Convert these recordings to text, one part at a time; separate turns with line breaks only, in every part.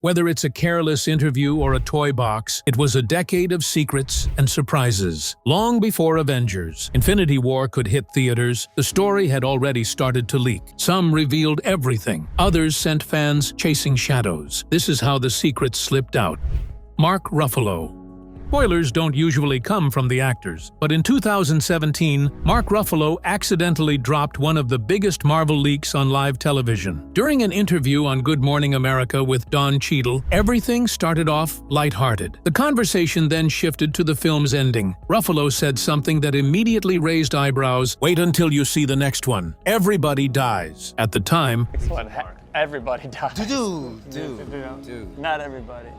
Whether it's a careless interview or a toy box, it was a decade of secrets and surprises. Long before Avengers, Infinity War could hit theaters, the story had already started to leak. Some revealed everything. Others sent fans chasing shadows. This is how the secrets slipped out. Mark Ruffalo. Spoilers don't usually come from the actors, but in 2017, Mark Ruffalo accidentally dropped one of the biggest Marvel leaks on live television. During an interview on Good Morning America with Don Cheadle, everything started off lighthearted. The conversation then shifted to the film's ending. Ruffalo said something that immediately raised eyebrows. "Wait until you see the next one. Everybody dies." At the time,
everybody dies. Not everybody.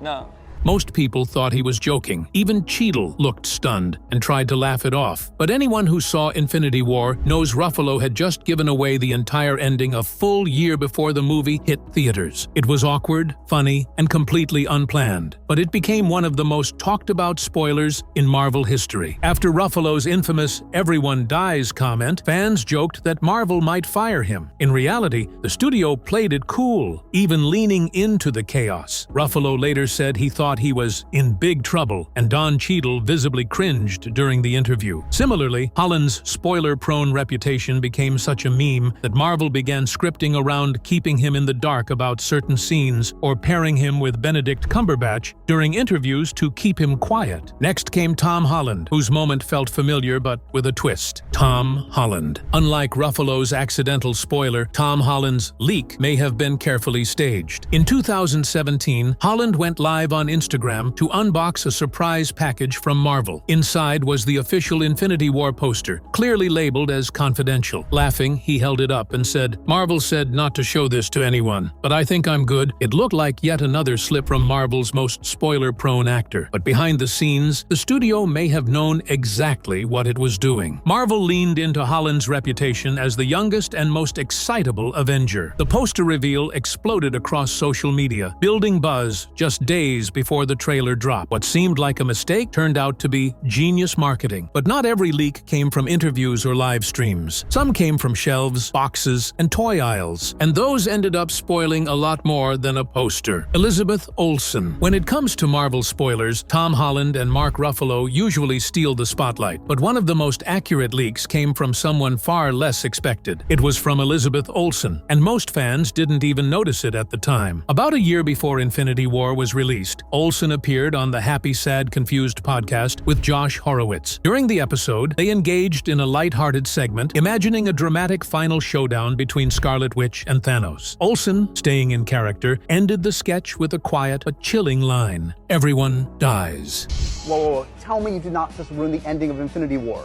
No.
Most people thought he was joking. Even Cheadle looked stunned and tried to laugh it off. But anyone who saw Infinity War knows Ruffalo had just given away the entire ending a full year before the movie hit theaters. It was awkward, funny, and completely unplanned. But it became one of the most talked about spoilers in Marvel history. After Ruffalo's infamous "everyone dies" comment, fans joked that Marvel might fire him. In reality, the studio played it cool, even leaning into the chaos. Ruffalo later said he thought he was in big trouble, and Don Cheadle visibly cringed during the interview. Similarly, Holland's spoiler-prone reputation became such a meme that Marvel began scripting around keeping him in the dark about certain scenes or pairing him with Benedict Cumberbatch during interviews to keep him quiet. Next came Tom Holland, whose moment felt familiar but with a twist. Tom Holland. Unlike Ruffalo's accidental spoiler, Tom Holland's leak may have been carefully staged. In 2017, Holland went live on Instagram to unbox a surprise package from Marvel. Inside was the official Infinity War poster, clearly labeled as confidential. Laughing, he held it up and said, "Marvel said not to show this to anyone, but I think I'm good." It looked like yet another slip from Marvel's most spoiler-prone actor. But behind the scenes, the studio may have known exactly what it was doing. Marvel leaned into Holland's reputation as the youngest and most excitable Avenger. The poster reveal exploded across social media, building buzz just days before the trailer dropped. What seemed like a mistake turned out to be genius marketing. But not every leak came from interviews or live streams. Some came from shelves, boxes, and toy aisles, and those ended up spoiling a lot more than a poster. Elizabeth Olsen. When it comes to Marvel spoilers, Tom Holland and Mark Ruffalo usually steal the spotlight, but one of the most accurate leaks came from someone far less expected. It was from Elizabeth Olsen, and most fans didn't even notice it at the time. About a year before Infinity War was released, Olsen appeared on the Happy Sad Confused podcast with Josh Horowitz. During the episode, they engaged in a lighthearted segment, imagining a dramatic final showdown between Scarlet Witch and Thanos. Olsen, staying in character, ended the sketch with a quiet but chilling line: "Everyone dies."
Whoa. Tell me you did not just ruin the ending of Infinity War.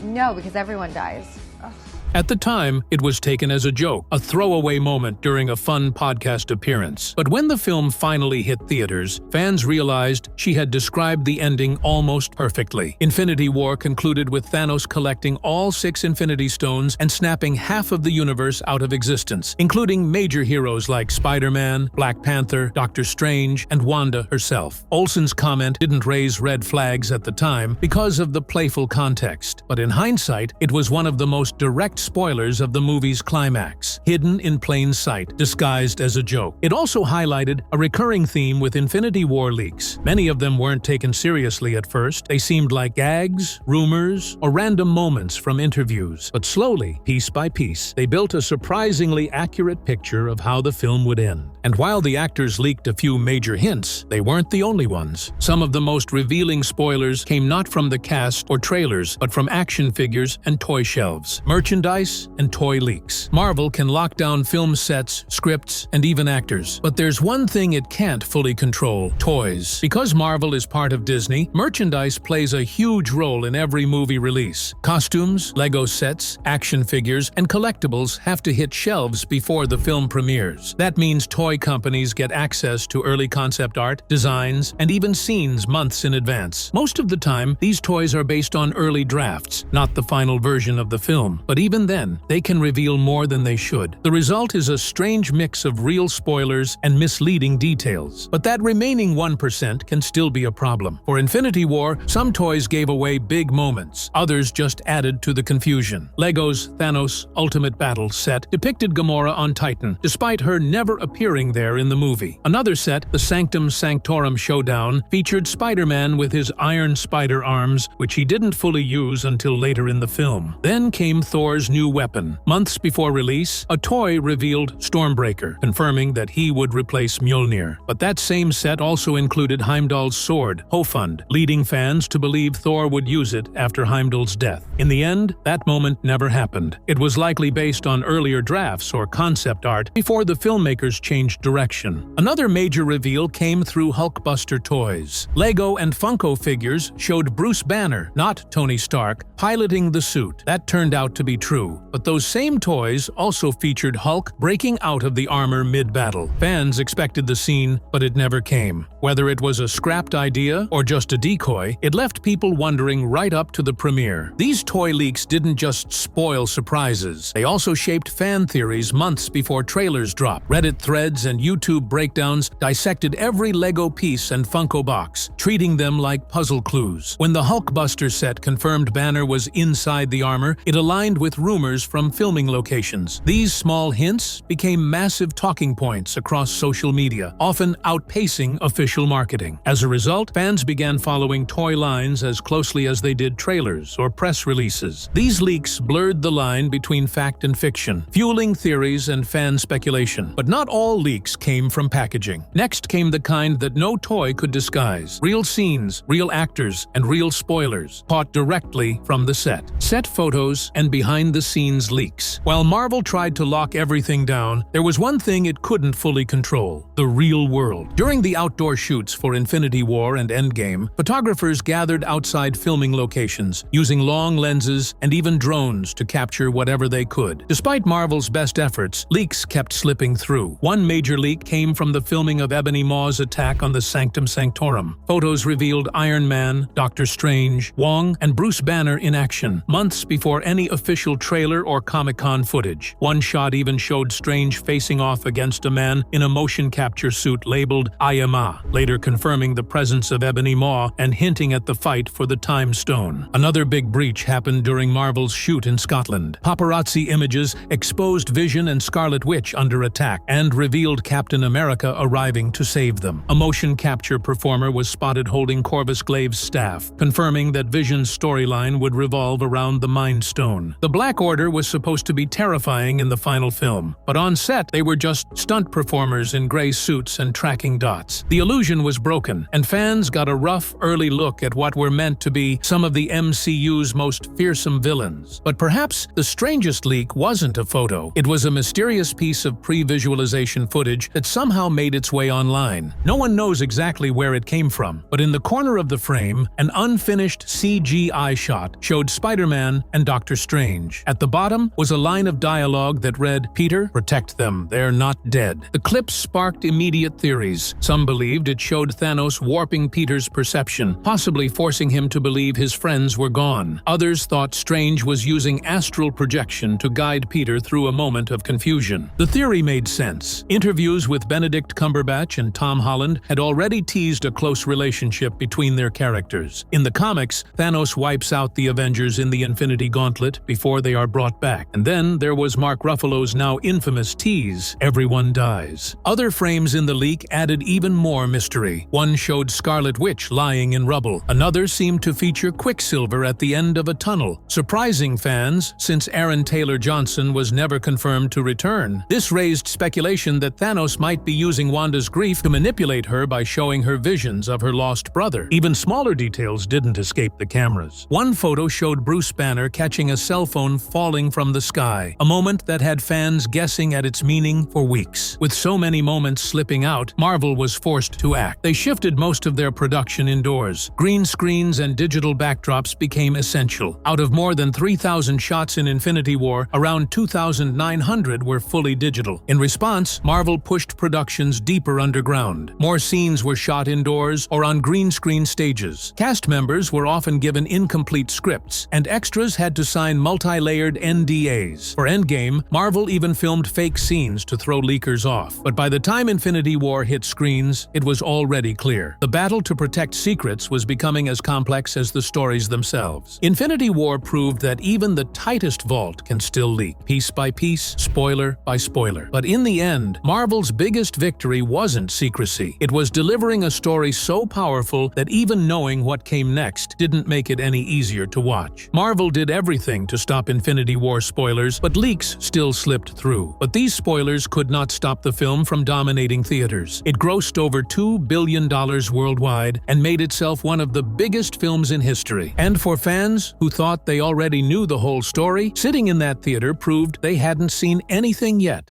No, because everyone dies. Ugh.
At the time, it was taken as a joke, a throwaway moment during a fun podcast appearance. But when the film finally hit theaters, fans realized she had described the ending almost perfectly. Infinity War concluded with Thanos collecting all 6 Infinity Stones and snapping half of the universe out of existence, including major heroes like Spider-Man, Black Panther, Doctor Strange, and Wanda herself. Olsen's comment didn't raise red flags at the time because of the playful context, but in hindsight, it was one of the most direct spoilers of the movie's climax, hidden in plain sight, disguised as a joke. It also highlighted a recurring theme with Infinity War leaks. Many of them weren't taken seriously at first. They seemed like gags, rumors, or random moments from interviews. But slowly, piece by piece, they built a surprisingly accurate picture of how the film would end. And while the actors leaked a few major hints, they weren't the only ones. Some of the most revealing spoilers came not from the cast or trailers, but from action figures and toy shelves. Merchandise and toy leaks. Marvel can lock down film sets, scripts, and even actors. But there's one thing it can't fully control: toys. Because Marvel is part of Disney, merchandise plays a huge role in every movie release. Costumes, Lego sets, action figures, and collectibles have to hit shelves before the film premieres. That means toy companies get access to early concept art, designs, and even scenes months in advance. Most of the time, these toys are based on early drafts, not the final version of the film. But even even then, they can reveal more than they should. The result is a strange mix of real spoilers and misleading details. But that remaining 1% can still be a problem. For Infinity War, some toys gave away big moments. Others just added to the confusion. LEGO's Thanos Ultimate Battle set depicted Gamora on Titan, despite her never appearing there in the movie. Another set, the Sanctum Sanctorum Showdown, featured Spider-Man with his iron spider arms, which he didn't fully use until later in the film. Then came Thor's new weapon. Months before release, a toy revealed Stormbreaker, confirming that he would replace Mjolnir. But that same set also included Heimdall's sword, Hofund, leading fans to believe Thor would use it after Heimdall's death. In the end, that moment never happened. It was likely based on earlier drafts or concept art before the filmmakers changed direction. Another major reveal came through Hulkbuster toys. Lego and Funko figures showed Bruce Banner, not Tony Stark, piloting the suit. That turned out to be true. But those same toys also featured Hulk breaking out of the armor mid-battle. Fans expected the scene, but it never came. Whether it was a scrapped idea or just a decoy, it left people wondering right up to the premiere. These toy leaks didn't just spoil surprises. They also shaped fan theories months before trailers dropped. Reddit threads and YouTube breakdowns dissected every Lego piece and Funko box, treating them like puzzle clues. When the Hulkbuster set confirmed Banner was inside the armor, it aligned with rumors from filming locations. These small hints became massive talking points across social media, often outpacing official marketing. As a result, fans began following toy lines as closely as they did trailers or press releases. These leaks blurred the line between fact and fiction, fueling theories and fan speculation. But not all leaks came from packaging. Next came the kind that no toy could disguise. Real scenes, real actors, and real spoilers, caught directly from the set. Set photos and behind-the-scenes leaks. While Marvel tried to lock everything down, there was one thing it couldn't fully control: the real world. During the outdoor shoots for Infinity War and Endgame, photographers gathered outside filming locations, using long lenses and even drones to capture whatever they could. Despite Marvel's best efforts, leaks kept slipping through. One major leak came from the filming of Ebony Maw's attack on the Sanctum Sanctorum. Photos revealed Iron Man, Doctor Strange, Wong, and Bruce Banner in action, months before any official trailer or Comic-Con footage. One shot even showed Strange facing off against a man in a motion capture suit labeled IMA, later confirming the presence of Ebony Maw and hinting at the fight for the Time Stone. Another big breach happened during Marvel's shoot in Scotland. Paparazzi images exposed Vision and Scarlet Witch under attack and revealed Captain America arriving to save them. A motion capture performer was spotted holding Corvus Glaive's staff, confirming that Vision's storyline would revolve around the Mind Stone. The Black Order was supposed to be terrifying in the final film, but on set they were just stunt performers in gray suits and tracking dots. The illusion was broken, and fans got a rough early look at what were meant to be some of the MCU's most fearsome villains. But perhaps the strangest leak wasn't a photo. It was a mysterious piece of pre-visualization footage that somehow made its way online. No one knows exactly where it came from, but in the corner of the frame, an unfinished CGI shot showed Spider-Man and Doctor Strange. At the bottom was a line of dialogue that read, "Peter, protect them, they're not dead." The clip sparked immediate theories. Some believed it showed Thanos warping Peter's perception, possibly forcing him to believe his friends were gone. Others thought Strange was using astral projection to guide Peter through a moment of confusion. The theory made sense. Interviews with Benedict Cumberbatch and Tom Holland had already teased a close relationship between their characters. In the comics, Thanos wipes out the Avengers in the Infinity Gauntlet before they are brought back. And then there was Mark Ruffalo's now infamous tease, "Everyone dies." Other frames in the leak added even more mystery. One showed Scarlet Witch lying in rubble. Another seemed to feature Quicksilver at the end of a tunnel, surprising fans since Aaron Taylor Johnson was never confirmed to return. This raised speculation that Thanos might be using Wanda's grief to manipulate her by showing her visions of her lost brother. Even smaller details didn't escape the cameras. One photo showed Bruce Banner catching a cell phone falling from the sky, a moment that had fans guessing at its meaning for weeks. With so many moments slipping out, Marvel was forced to act. They shifted most of their production indoors. Green screens and digital backdrops became essential. Out of more than 3,000 shots in Infinity War, around 2,900 were fully digital. In response, Marvel pushed productions deeper underground. More scenes were shot indoors or on green screen stages. Cast members were often given incomplete scripts, and extras had to sign multi-layer multi-layered NDAs. For Endgame, Marvel even filmed fake scenes to throw leakers off. But by the time Infinity War hit screens, it was already clear. The battle to protect secrets was becoming as complex as the stories themselves. Infinity War proved that even the tightest vault can still leak, piece by piece, spoiler by spoiler. But in the end, Marvel's biggest victory wasn't secrecy. It was delivering a story so powerful that even knowing what came next didn't make it any easier to watch. Marvel did everything to stop Infinity War spoilers, but leaks still slipped through. But these spoilers could not stop the film from dominating theaters. It grossed over $2 billion worldwide and made itself one of the biggest films in history. And for fans who thought they already knew the whole story, sitting in that theater proved they hadn't seen anything yet.